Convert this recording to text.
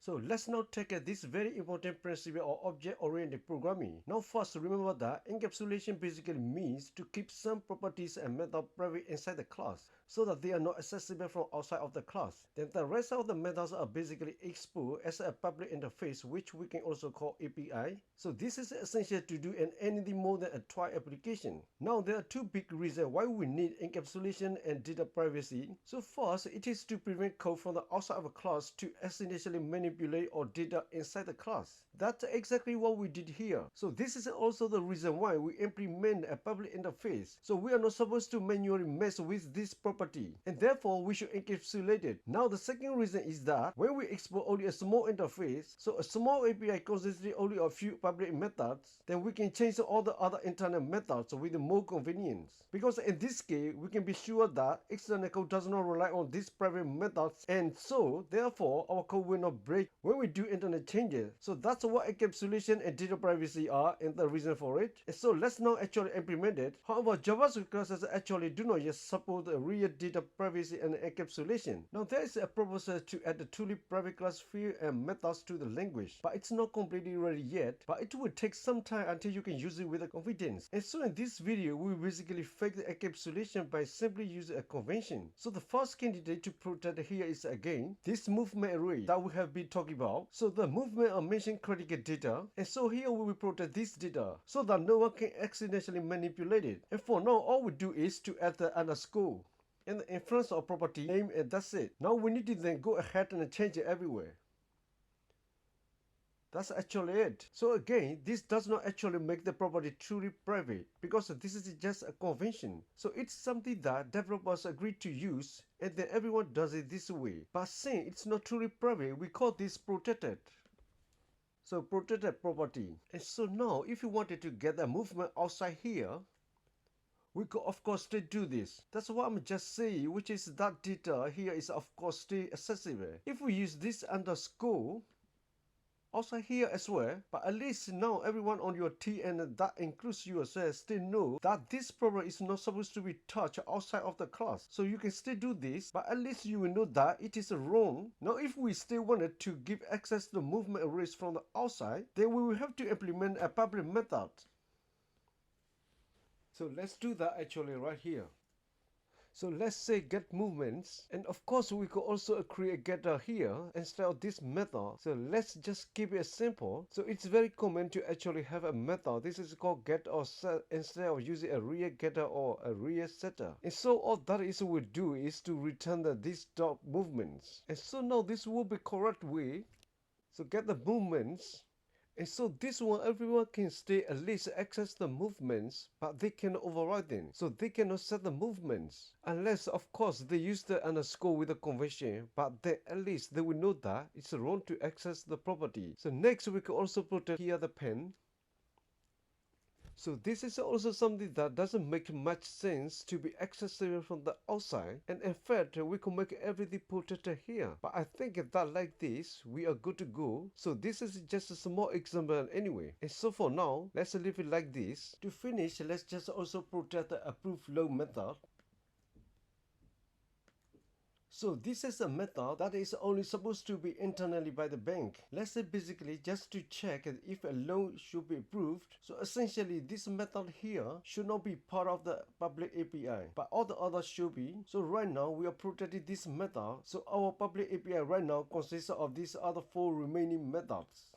So let's now take this very important principle of object-oriented programming. Now first remember that encapsulation basically means to keep some properties and methods private inside the class so that they are not accessible from outside of the class. Then the rest of the methods are basically exposed as a public interface, which we can also call API. So this is essential to do in anything more than a toy application. Now there are two big reasons why we need encapsulation and data privacy. So first, it is to prevent code from the outside of a class to accidentally manipulate or data inside the class. That's exactly what we did here. So this is also the reason why we implement a public interface. So we are not supposed to manually mess with this property, and therefore we should encapsulate it. Now the second reason is that when we export only a small interface, so a small API consisting only of a few public methods, then we can change all the other internal methods with more convenience. Because in this case, we can be sure that external code does not rely on these private methods, and so therefore our code will not break when we do internet changes. So that's what encapsulation and data privacy are, and the reason for it. And so let's now actually implement it. However, JavaScript classes actually do not yet support the real data privacy and encapsulation. Now there is a proposal to add the truly private class field and methods to the language, but it's not completely ready yet, but it will take some time until you can use it with confidence. And so in this video, we will basically fake the encapsulation by simply using a convention. So the first candidate to protect here is again this movement array that we have been talking about. So the movement are mentioned critical data, and so here we will protect this data so that no one can accidentally manipulate it. And for now, all we do is to add the underscore and the inference of property name, and that's it. Now we need to then go ahead and change it everywhere. That's actually it. So again, this does not actually make the property truly private because this is just a convention. So it's something that developers agreed to use, and then everyone does it this way. But since it's not truly private, we call this protected. So protected property. And so now if you wanted to get a movement outside here, we could of course still do this. That's what I'm just saying, which is that data here is of course still accessible. If we use this underscore also here as well, but at least now everyone on your team, and that includes yourself, still know that this program is not supposed to be touched outside of the class. So you can still do this, but at least you will know that it is wrong. Now if we still wanted to give access to the movement arrays from the outside, then we will have to implement a public method. So let's do that actually right here. So let's say get movements, and of course we could also create getter here instead of this method. So let's just keep it simple. So it's very common to actually have a method. This is called get or set instead of using a real getter or a real setter. And so all that is we do is to return these dot movements. And so now this will be correct way. So get the movements. And so this one, everyone can still at least access the movements, but they cannot override them. So they cannot set the movements. Unless, of course, they use the underscore with the convention, but then at least they will know that it's wrong to access the property. So next, we can also protect here the pen. So this is also something that doesn't make much sense to be accessible from the outside, and in fact we could make everything protected here, but I think that like this we are good to go. So this is just a small example anyway, and so for now let's leave it like this. To finish, let's just also protect the approve load method. So this is a method that is only supposed to be internally by the bank. Let's say basically just to check if a loan should be approved. So essentially this method here should not be part of the public API, but all the others should be. So right now we are protecting this method. So our public API right now consists of these other 4 remaining methods.